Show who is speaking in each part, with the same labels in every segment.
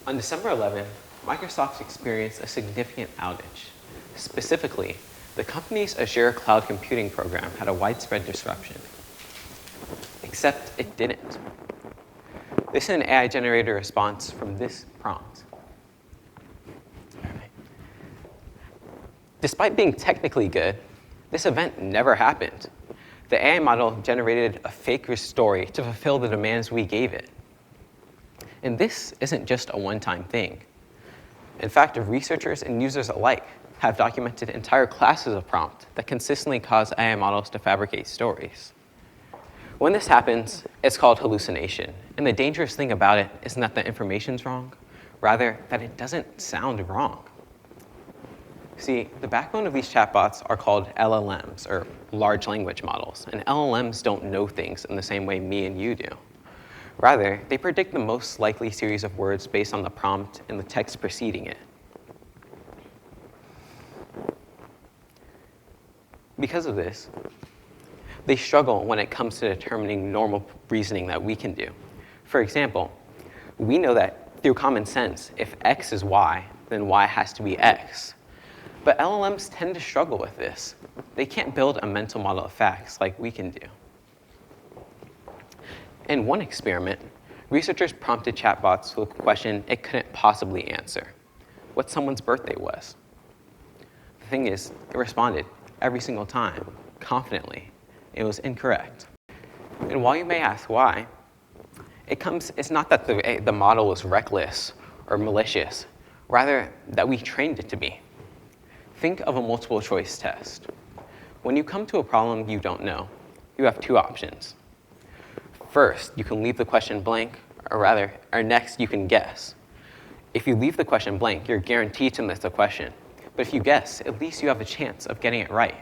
Speaker 1: On December 11, Microsoft experienced a significant outage. Specifically, the company's Azure cloud computing program had a widespread disruption. Except it didn't. This is an AI-generated response from this prompt. Despite being technically good, this event never happened. The AI model generated a fake story to fulfill the demands we gave it. And this isn't just a one-time thing. In fact, researchers and users alike have documented entire classes of prompt that consistently cause AI models to fabricate stories. When this happens, it's called hallucination. And the dangerous thing about it isn't that the information's wrong, rather that it doesn't sound wrong. See, the backbone of these chatbots are called LLMs, or large language models. And LLMs don't know things in the same way me and you do. Rather, they predict the most likely series of words based on the prompt and the text preceding it. Because of this, they struggle when it comes to determining normal reasoning that we can do. For example, we know that through common sense, if X is Y, then Y has to be X. But LLMs tend to struggle with this. They can't build a mental model of facts like we can do. In one experiment, researchers prompted chatbots with a question it couldn't possibly answer: what someone's birthday was. The thing is, it responded every single time, confidently. It was incorrect. And while you may ask why, it's not that the model was reckless or malicious, rather that we trained it to be. Think of a multiple choice test. When you come to a problem you don't know, you have two options. First, you can leave the question blank, or next, you can guess. If you leave the question blank, you're guaranteed to miss the question. But if you guess, at least you have a chance of getting it right.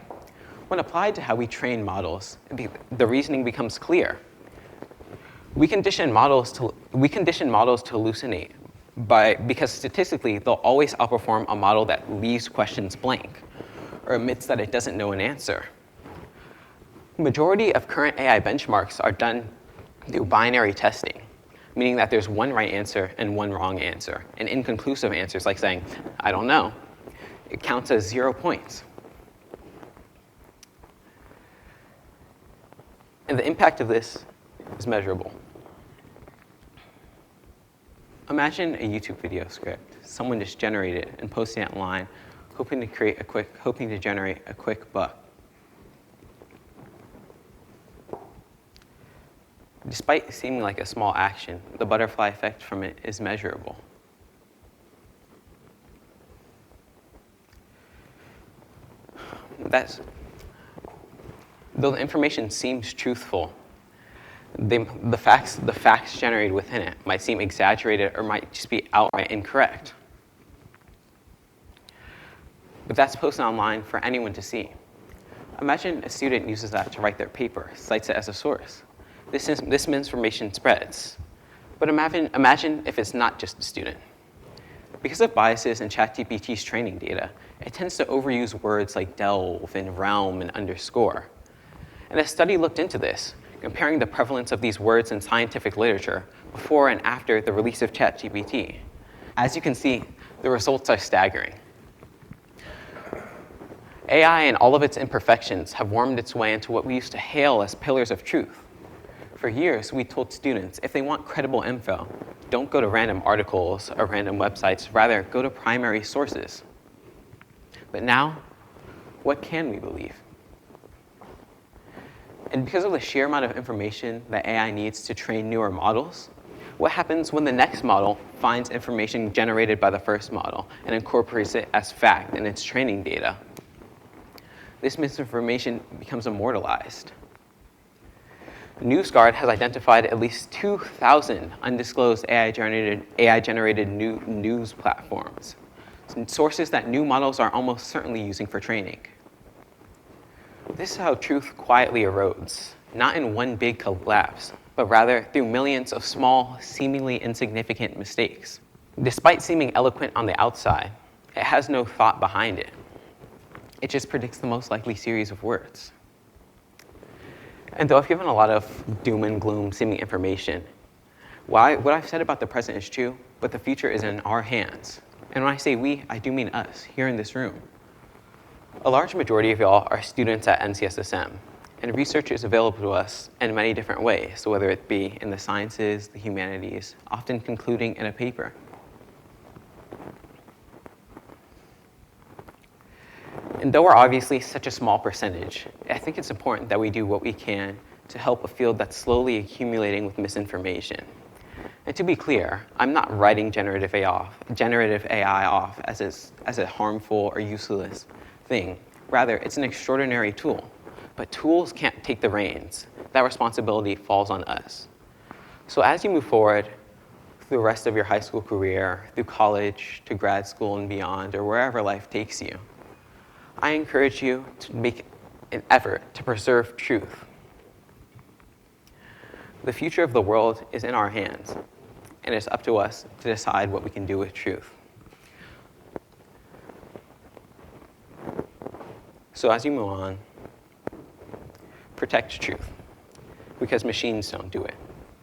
Speaker 1: When applied to how we train models, the reasoning becomes clear. We condition models to hallucinate because statistically, they'll always outperform a model that leaves questions blank or admits that it doesn't know an answer. Majority of current AI benchmarks are done through binary testing, meaning that there's one right answer and one wrong answer. And inconclusive answers, like saying, I don't know, it counts as 0 points. And the impact of this is measurable. Imagine a YouTube video script. Someone just generated it and posted it online, hoping to generate a quick buck. Despite seeming like a small action, the butterfly effect from it is measurable. Though the information seems truthful, the facts generated within it might seem exaggerated or might just be outright incorrect. But that's posted online for anyone to see. Imagine a student uses that to write their paper, cites it as a source. This misinformation spreads. But imagine if it's not just a student. Because of biases in ChatGPT's training data, it tends to overuse words like delve and realm and underscore. And a study looked into this, comparing the prevalence of these words in scientific literature before and after the release of ChatGPT. As you can see, the results are staggering. AI and all of its imperfections have wormed its way into what we used to hail as pillars of truth. For years, we told students if they want credible info, don't go to random articles or random websites, rather go to primary sources. But now, what can we believe? And because of the sheer amount of information that AI needs to train newer models, what happens when the next model finds information generated by the first model and incorporates it as fact in its training data? This misinformation becomes immortalized. NewsGuard has identified at least 2,000 undisclosed AI-generated news platforms, sources that new models are almost certainly using for training. This is how truth quietly erodes, not in one big collapse, but rather through millions of small, seemingly insignificant mistakes. Despite seeming eloquent on the outside, it has no thought behind it. It just predicts the most likely series of words. And though I've given a lot of doom and gloom seeming information, What I've said about the present is true, but the future is in our hands. And when I say we, I do mean us, here in this room. A large majority of y'all are students at NCSSM, and research is available to us in many different ways, so whether it be in the sciences, the humanities, often concluding in a paper. And though we're obviously such a small percentage, I think it's important that we do what we can to help a field that's slowly accumulating with misinformation. And to be clear, I'm not writing generative AI off as a harmful or useless thing. Rather, it's an extraordinary tool. But tools can't take the reins. That responsibility falls on us. So as you move forward through the rest of your high school career, through college, to grad school and beyond, or wherever life takes you, I encourage you to make an effort to preserve truth. The future of the world is in our hands, and it's up to us to decide what we can do with truth. So as you move on, protect truth, because machines don't do it.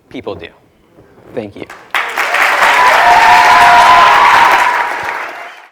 Speaker 1: People do. Thank you.